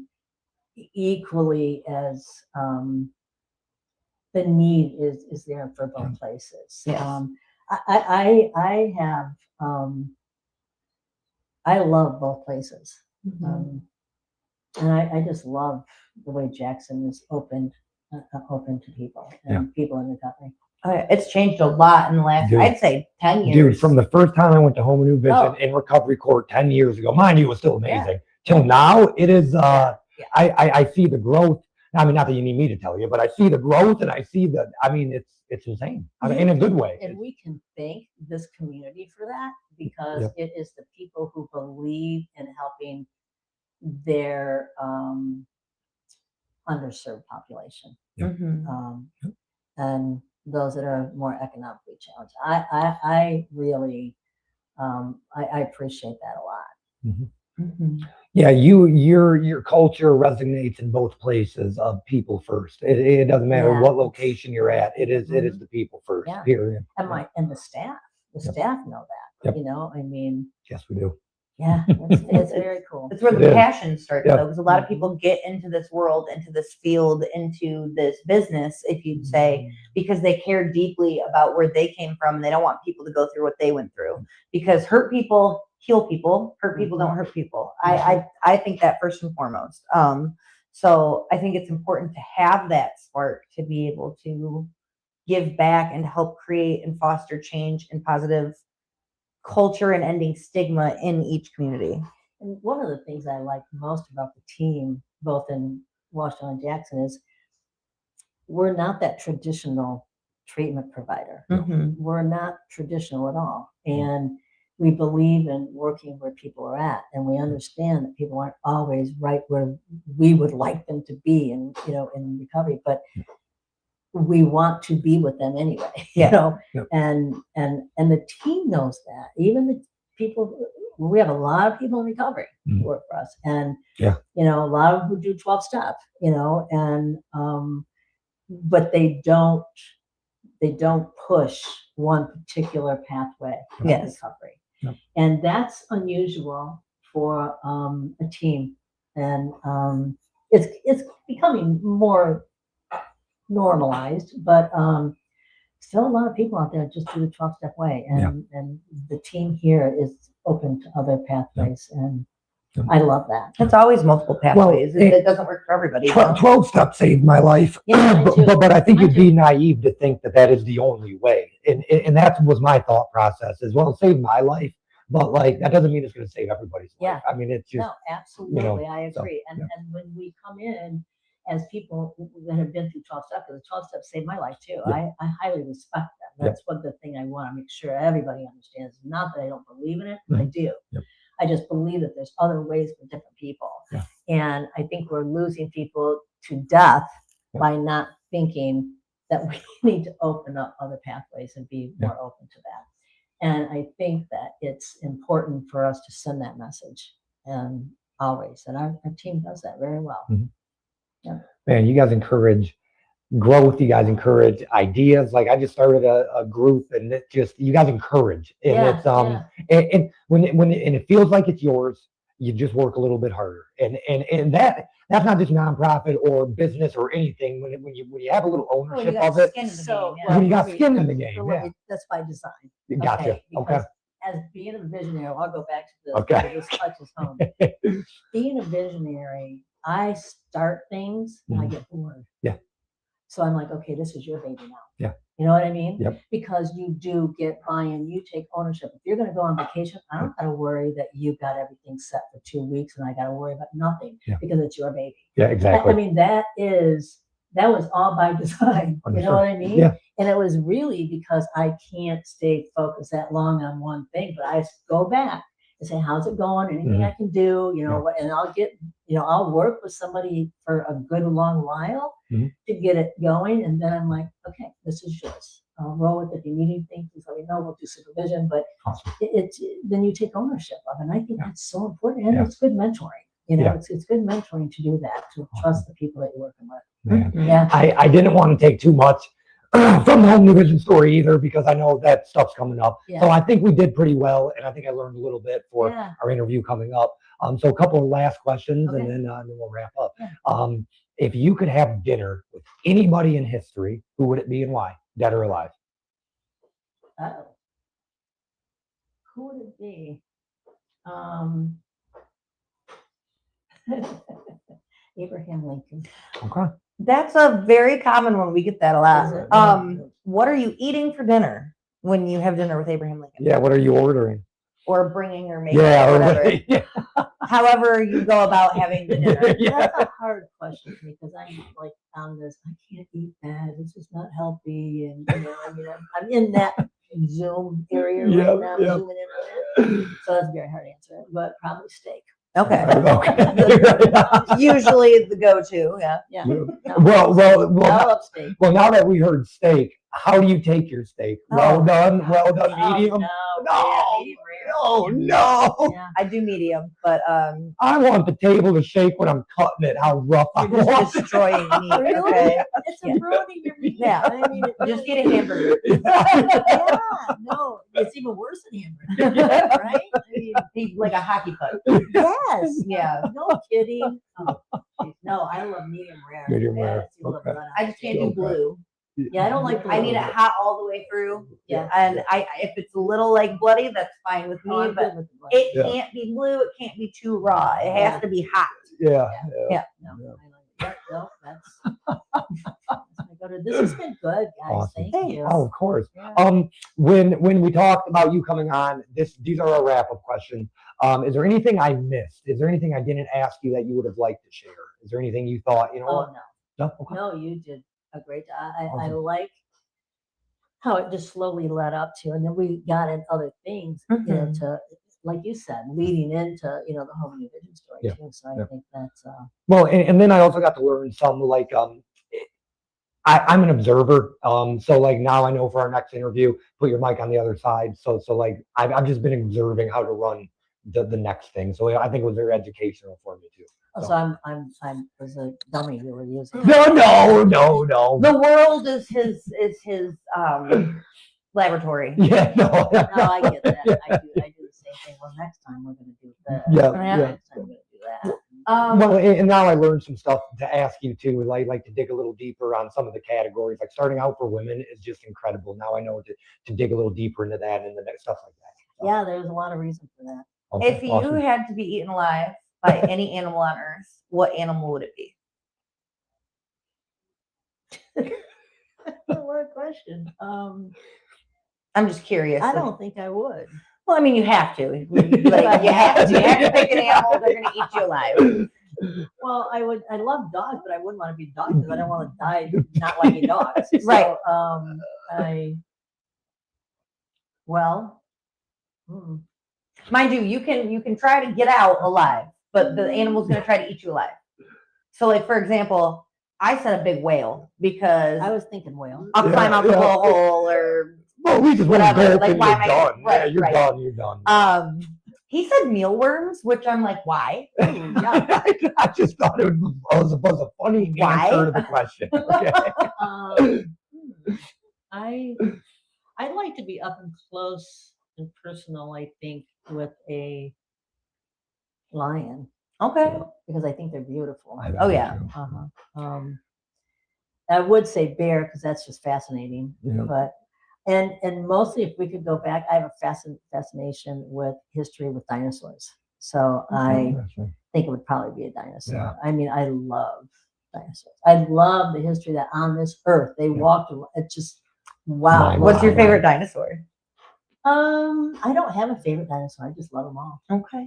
equally as the need is there for both places. Yes. I have I love both places. Mhm. And I just love the way Jackson is open to people and people in the country. It's changed a lot in the last, Dude. I'd say 10 years. Dude, from the first time I went to Home and New Vision Oh. in recovery court 10 years ago, mind you, it was still Yeah. amazing. Till now, it is, Yeah. I see the growth. I mean, not that you need me to tell you, but I see the growth and I see it's insane. I mean, in a good way. And we can thank this community for that because it is the people who believe in helping their underserved population. Mhm. And those that are more economically challenged. I really I appreciate that a lot. Mhm. Yeah, your culture resonates in both places of people first. It doesn't matter Yeah. what location you're at. It is the people first. Yeah. Period. And the staff know that. Yep. I mean, Yes, we do. yeah, it's very cool. It's where It the is. passion starts, Yeah. though, because a lot of people get into this world, into this field, into this business, if you'd say, because they care deeply about where they came from. And they don't want people to go through what they went through. Because hurt people heal people, hurt people don't hurt people. I think that first and foremost. So I think it's important to have that spark to be able to give back and help create and foster change and positive culture and ending stigma in each community. And one of the things I like most about the team, both in Washington and Jackson, is we're not that traditional treatment provider. Mhm. We're not traditional at all. And we believe in working where people are at. And we understand that people aren't always right where we would like them to be in recovery, but we want to be with them anyway, Yeah. and the team knows that. Even the people, we have a lot of people in recovery who work for us, and Yeah. a lot of them who do 12-step, and but they don't push one particular pathway of Yes. recovery, Yep. and that's unusual for a team, and it's becoming more normalized, but still a lot of people out there just do the 12-step way, and the team here is open to other pathways, and I love that. It's always multiple pathways. Well, it doesn't work for everybody. 12 steps saved my life. Yeah, mine too. but I think Mine you'd be naive to think that is the only way. And that was my thought process as well. It saved my life, but like, that doesn't mean it's going to save everybody's life. I mean, it's just, No, absolutely, I so, agree. And when we come in as people that have been through 12-step, because the 12-step saved my life too. Yeah. I highly respect that. That's one of the thing I want to make sure everybody understands. Not that I don't believe in it, I do. Yep. I just believe that there's other ways for different people. Yeah. And I think we're losing people to death by not thinking that we need to open up other pathways and be more open to that. And I think that it's important for us to send that message, and always. And our team does that very well. Mhm. Man, you guys encourage growth. You guys encourage ideas. Like I just started a group, and it just you guys encourage, and Yeah, it's and when it feels like it's yours, you just work a little bit harder, and that's not just nonprofit or business or anything. When you have a little Well, you ownership got of it, skin in the So, game, yeah. when you got let me- skin in the game, so let yeah. me- That's by design. Gotcha. Okay. Because as being a visionary, I'll go back to this. Okay. because This touches home. Being a visionary, I start things and I get bored. Yeah. So I'm like, okay, this is your baby now. Yeah. You know what I mean? Yep. Because you do get buy-in, you take ownership. If you're going to go on vacation, I don't got to worry that you got everything set for 2 weeks and I got to worry about nothing Yeah. because it's your baby. Yeah, exactly. I mean, that was all by design. You know what I mean? Yeah. And it was really because I can't stay focused that long on one thing, but I go back and say, how's it going? Anything I can do, you know, what, and I'll get, you know, I'll work with somebody for a good long while to get it going. And then I'm like, okay, this is yours. I'll roll with it. If you need anything, please let me know. We'll do supervision, but Awesome. then you take ownership of it. And I think that's so important. And Yeah. it's good mentoring. You know, Yeah. it's good mentoring to do that, to trust the people that you're working with. Man. Yeah. I didn't want to take too much from the home division story either because I know that stuff's coming up. Yeah. So I think we did pretty well, and I think I learned a little bit for Yeah. our interview coming up. So a couple of last questions, Okay. and then we'll wrap up. Yeah. If you could have dinner with anybody in history, who would it be and why, dead or alive? Oh. Who would it be? Abraham Lincoln. Okay. That's a very common one. We get that a Is lot. it? What are you eating for dinner when you have dinner with Abraham Lincoln? Yeah, what are you ordering? Or bringing or making Yeah, or whatever. yeah. However you go about having the dinner. Yeah. That's a hard question for me because I'm like on this. I can't eat that. It's just not healthy, and you know, I mean, I'm in that Zoom area Yeah, right now, yeah. zooming in on it. So that's a very hard answer, but probably steak. Okay. Okay. Usually the go-to, yeah. Yeah. Yeah. No, Well, I now, love steak. now that we heard steak, how do you take your steak? Well Oh. done, Oh, medium. no, No, medium rare. Oh no! Yeah. I do medium, but I want the table to shake when I'm cutting it. How rough I you're want just destroying meat. Really? Okay. It's Yeah. ruining your meat. Yeah. I mean, it Just really get a hamburger. Yeah, no, it's even worse than hamburger, right? I mean, Be like a hockey puck. yes, Yeah. no kidding. Oh, geez. No, I love medium rare. Medium Yeah, rare, it's a little okay. bit on I just can't do Okay. blue. Yeah, I don't like. I need it blue. hot all the way through. Yeah. And if it's a little like bloody, that's fine with Oh, me, I'm but good with the blood. it Yeah. can't be blue, it can't be too raw. It has Yeah. to be hot. Yeah. No, I like it. No, that's. This has been good, guys. Awesome. Thank you. Oh, of course. Yeah. When we talked about you coming on, these are our wrap-up questions. Is there anything I missed? Is there anything I didn't ask you that you would have liked to share? Is there anything you thought, you know Oh what? no, No? Okay. no, you did a great job. I Awesome. like how it just slowly led up to, and then we got in other things, you know, Mhm. to like you said, leading into the home and vision story Yeah. too. So I Yeah. think that's Well, and then I also got to learn some like I'm an observer. So like now I know for our next interview, put your mic on the other side. So like I've just been observing how to run the next thing. So I think it was very educational for me too. so I'm was a dummy you were using. No. The world is his laboratory. Yeah, no. No, I get that. I do the same thing. Well, next time we're gonna do that. Yeah, Next time we're gonna do that. Well, and now I learned some stuff to ask you too. Like to dig a little deeper on some of the categories. Like starting out for women is just incredible. Now I know to dig a little deeper into that and the next stuff like that. So, Yeah, there's a lot of reason for that. okay, If you awesome. had to be eaten alive by any animal on earth, what animal would it be? What a question. I'm just curious. I don't think I would. Well, I mean, you have to. Like, you have to pick an animal. They're going to eat you alive. Well, I love dogs, but I wouldn't want to be a dog because I don't want to die not liking dogs. So, Right. Hmm. Mind you can try to get out alive, but the animal's going to try to eat you alive. So, like for example, I said a big whale because I was thinking whale. I'll climb out the blowhole or Well, we just want to whatever, go like, and why you're am I- done. Yeah, right, you're right. done. You're done. He said mealworms, which I'm like, why? Yeah. I just thought it was a funny Why? answer to the question. Okay. I'd like to be up and close and personal, I think, with a lion Okay. because I think they're beautiful. Oh, yeah. I would say bear because that's just fascinating. Yeah. But and mostly if we could go back, I have a fascination with history with dinosaurs. So I think it would probably be a dinosaur. Yeah. I mean, I love dinosaurs. I love the history that on this earth they walked. It's just wow. What's your favorite dinosaur? I don't have a favorite dinosaur. I just love them all. Okay.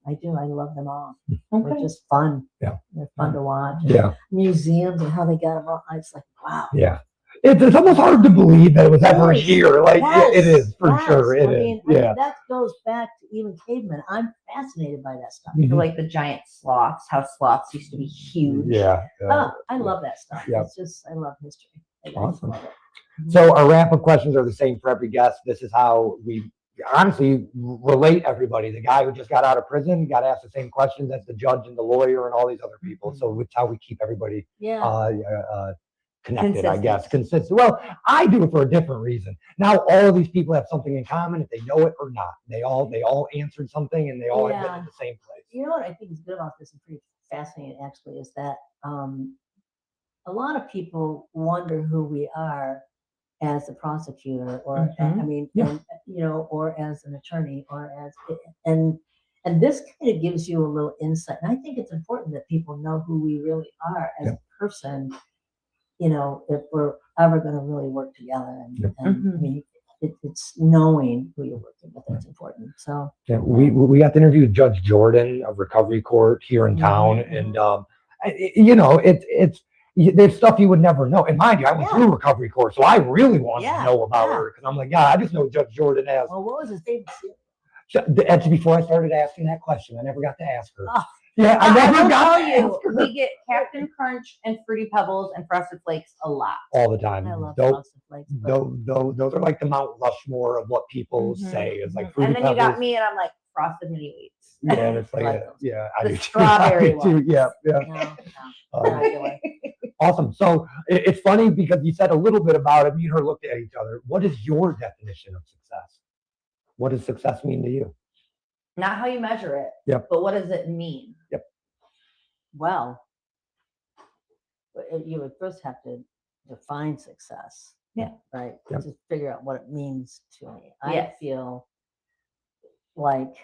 I do. I love them all. Okay. They're just fun. Yeah. They're fun to watch. Yeah. Museums and how they got them all. It's like, wow. Yeah. It's almost hard to believe that it was ever here. Like it is for sure. It is. I mean, that goes back to even cavemen. I'm fascinated by that stuff. So like the giant sloths, how sloths used to be huge. Yeah. I love that stuff. Yeah. It's just, I love history. I just Awesome. love it. So our wrap-up questions are the same for every guest. This is how we honestly relate everybody. The guy who just got out of prison got asked the same questions as the judge and the lawyer and all these other people. So it's how we keep everybody connected, I guess. Consistent. Well, I do it for a different reason. Now all of these people have something in common, if they know it or not. They all answered something and they all have been in the same place. You know what I think is good about this and pretty fascinating actually is that a lot of people wonder who we are as a prosecutor or I mean, and, or as an attorney or as and this kind of gives you a little insight. And I think it's important that people know who we really are as a person, if we're ever going to really work together. And I mean, it's knowing who you're working with that's important. So we got to interview Judge Jordan of Recovery Court here in town, and there's stuff you would never know. And mind you, I went through Recovery Court, so I really wanted to know about her because I'm like, I just know Judge Jordan as. Well, what was his name? That's before I started asking that question. I never got to ask her. Oh. Yeah, I never got to tell you. We get Captain Crunch and Fruity Pebbles and Frosted Flakes a lot. All the time. I love Frosted Flakes. Those are like the Mount Rushmore of what people say is like Fruity And then Pebbles. you got me, and I'm like Frosted Mini Wheats. Yeah, and it's like I do strawberry too. ones. Yeah. No. Awesome. So it's funny because you said a little bit about it. Me and her looked at each other. What is your definition of success? What does success mean to you? Not how you measure it. Yep. But what does it mean? Yep. Well, you would first have to define success. Yeah. Right. Yep. To figure out what it means to me. Yes. I feel like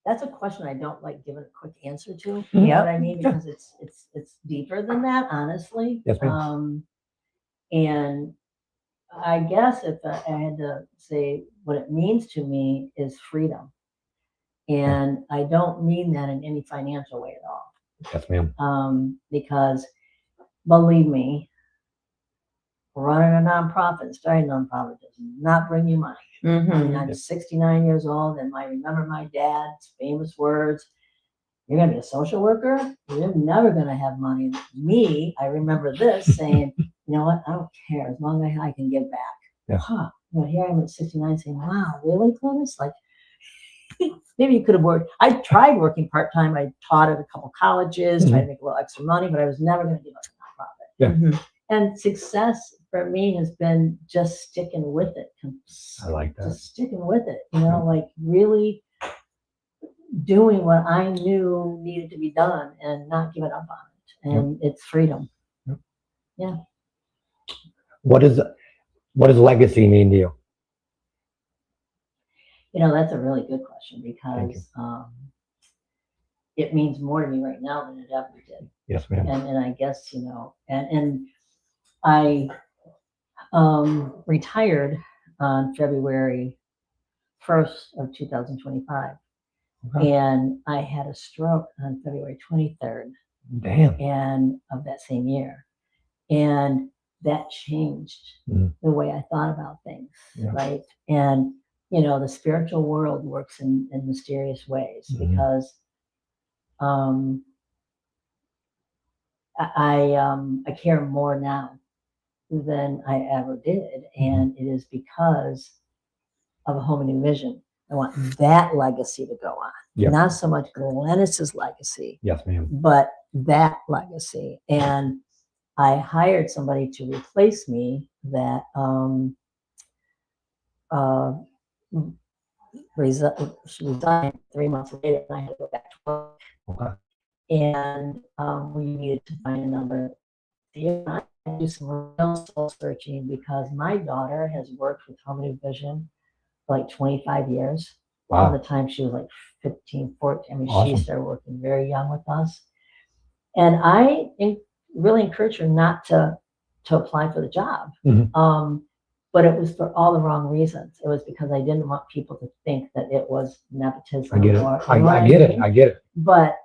that's a question I don't like giving a quick answer to. You know what I mean? Because it's deeper than that, honestly. Yes, ma'am. And I guess if I had to say what it means to me is freedom. And I don't mean that in any financial way at all. Yes, ma'am. Because believe me, running a nonprofit, starting a nonprofit does not bring you money. I mean, I'm 69 years old and I remember my dad's famous words, you're going to be a social worker? You're never going to have money. Me, I remember this saying, you know what? I don't care as long as I can give back. Yeah. Here I am at 69 saying, wow, really, Glynis? Like, maybe you could have worked. I tried working part-time. I taught at a couple colleges, tried to make a little extra money, but I was never going to give up a nonprofit. Yeah. And success for me has been just sticking with it. I like that. Just sticking with it, like really doing what I knew needed to be done and not giving up on it. And it's freedom. Yep. Yeah. What does legacy mean to you? That's a really good question because it means more to me right now than it ever did. Yes, ma'am. And I guess, and I retired on February 1st of 2025. Okay. And I had a stroke on February 23rd. Damn. And of that same year. And that changed the way I thought about things. Yeah. Right. And, the spiritual world works in mysterious ways because I care more now than I ever did. And it is because of a Home and Envision. I want that legacy to go on, Yep. not so much Glynis's legacy, Yes, ma'am. but that legacy. And I hired somebody to replace me that she resigned 3 months later, and I had to go back to work. Okay. And we needed to find another. I do some real soul searching because my daughter has worked with Home and Vision for like 25 years. All Wow. the time she was like 15, 14. I mean, Awesome. she started working very young with us. And I really encouraged her not to apply for the job. Mhm. But it was for all the wrong reasons. It was because I didn't want people to think that it was nepotism. I get it. Or, I you know what get it. mean? I get it. But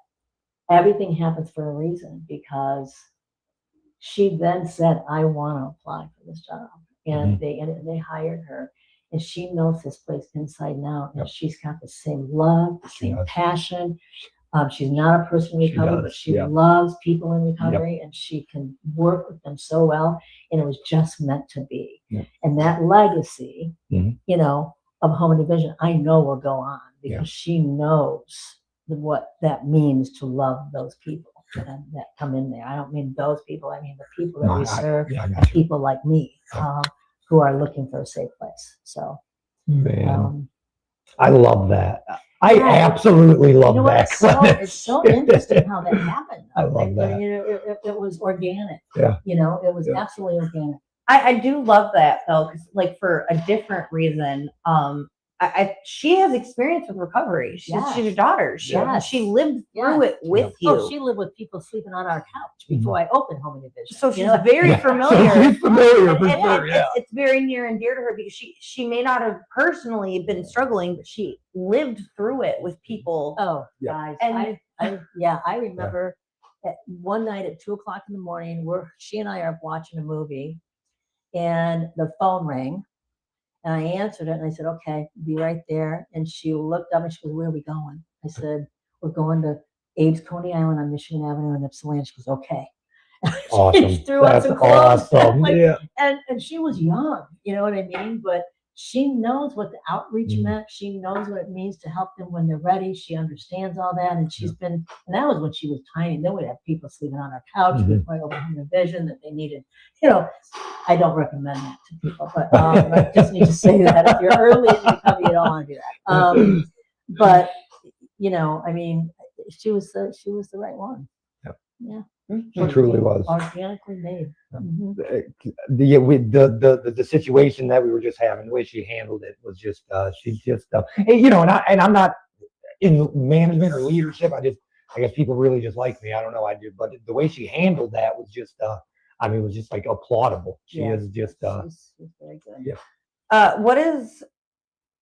everything happens for a reason, because she then said, I want to apply for this job. And they hired her, and she knows this place inside and out. And Yep. she's got the same love, the She same does. passion. She's not a person in She recovery, does, but she yeah. loves people in recovery, and she can work with them so well. And it was just meant to be. Yeah. And that legacy, Mhm. you know, of Home and Vision, I know will go on because Yeah. she knows what that means to love those people that come in there. I don't mean those people. I mean the people that No, we I serve, got you. people like me, who are looking for a safe place. So, Man, I love that. I Yeah. absolutely you love know what? that. It's so interesting how that happened. I love that. You know, it was organic. Yeah. You know, it was Yeah. absolutely organic. I do love that though, because like for a different reason, she has experience with recovery. She's Yes. your daughter. Yes. She lived through Yes. it with you. Oh, she lived with people sleeping on our couch before I opened Home and Vision. So you she's know? very Yeah. familiar. So she's familiar And- for and sure. Yeah. it's very near and dear to her because she may not have personally been struggling, but she lived through it with people. Oh, Yeah. guys, And- I remember one night at 2:00 in the morning, she and I are watching a movie, and the phone rang, and I answered it, and I said, "Okay, be right there." And she looked up and she goes, "Where are we going?" I said, "We're going to Abe's Coney Island on Michigan Avenue in Ypsilanti." She goes, "Okay." Awesome. She threw on That's some clothes. awesome. Like, Yeah. and she was young, you know what I mean? But she knows what the outreach Mhm. meant. She knows what it means to help them when they're ready. She understands all that. And and that was when she was tiny. Then we'd have people sleeping on our couch Mhm. with my overhanging vision that they needed. You know, I don't recommend that to people, but I just need to say that if you're early in recovery, you don't want to do that. But, you know, I mean, she was the right one. Yep. Yeah. She truly was. Organically made. Mhm. The situation that we were just having, the way she handled it was just she's just and, you know, and I'm not in management or leadership. I guess people really just like me. I don't know. I do, but the way she handled that was just I mean, it was just like applaudable. She Yeah. is just She's very good. Yeah. What is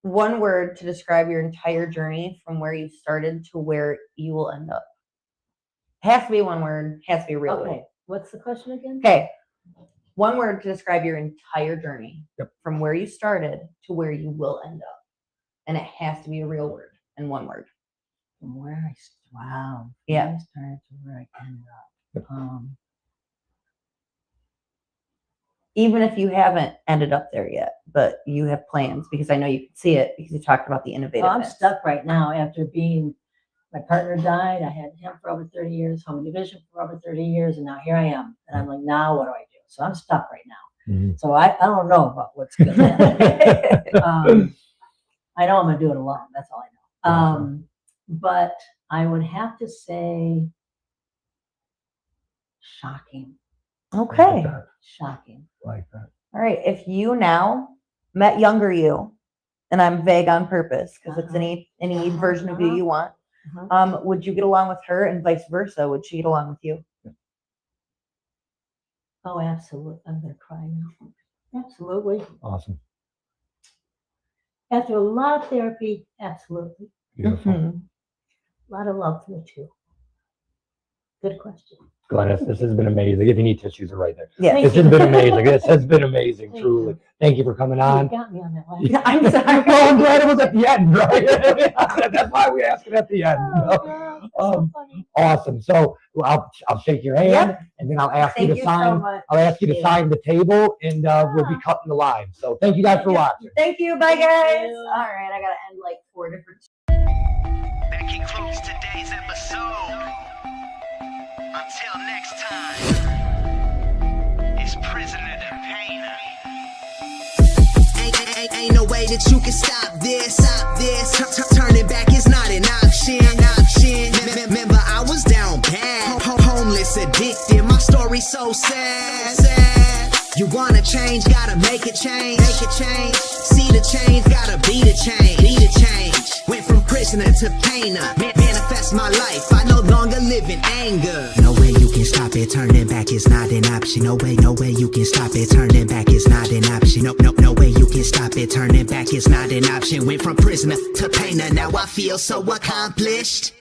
one word to describe your entire journey from where you started to where you will end up? Has to be one word. Has to be a real word. Okay, what's the question again? Okay. One word to describe your entire journey from where you started to where you will end up. And it has to be a real word and one word. From where I wow. Yeah. Where I started to where I ended up. Even if you haven't ended up there yet, but you have plans, because I know you can see it because you talked about the innovativeness. Well, I'm stuck right now after my partner died. I had him for over 30 years, Home and Vision for over 30 years, and now here I am. And I'm like, now what do I do? So I'm stuck right now. Mhm. So I don't know about what's going to happen. I know I'm going to do it alone. That's all I know. But I would have to say shocking. Okay. Shocking. like that. All right. If you now met younger you, and I'm vague on purpose because it's any version of you want, would you get along with her, and vice versa? Would she get along with you? Oh, absolutely. I'm going to cry now. Absolutely. Awesome. After a lot of therapy, absolutely. Beautiful. Mhm. A lot of love for the two. Good question. Glynis, this has been amazing. If you need tissues, are right there. Yeah. Thank This you. has been amazing. This has been amazing, Thank truly. you. Thank you for coming You on. got me on that Yeah, last. I'm sorry. Well, I'm glad it was at the end, right? That's why we asked it at the end. Oh, God. Awesome. So I'll shake your hand, Yep. and then I'll ask you Thank to you so sign. much. I'll ask you to sign the table, and we'll be cutting the line. So thank you guys for watching. Thank you. Bye, guys. All right, I gotta end like 4 different. That concludes today's episode. Until next time, it's Prisoner to Painter. Ain't no way that you can stop this. Turning back is not an option. Remember, I was down bad, homeless, addicted. My story so sad. You wanna change, gotta make it change. See the change, gotta be the change. Went from prisoner to painter. Manifest my life. I no longer live in anger. No way you can stop it. Turning back is not an option. No way you can stop it. Turning back is not an option. No way you can stop it. Turning back is not an option. Went from prisoner to painter. Now I feel so accomplished.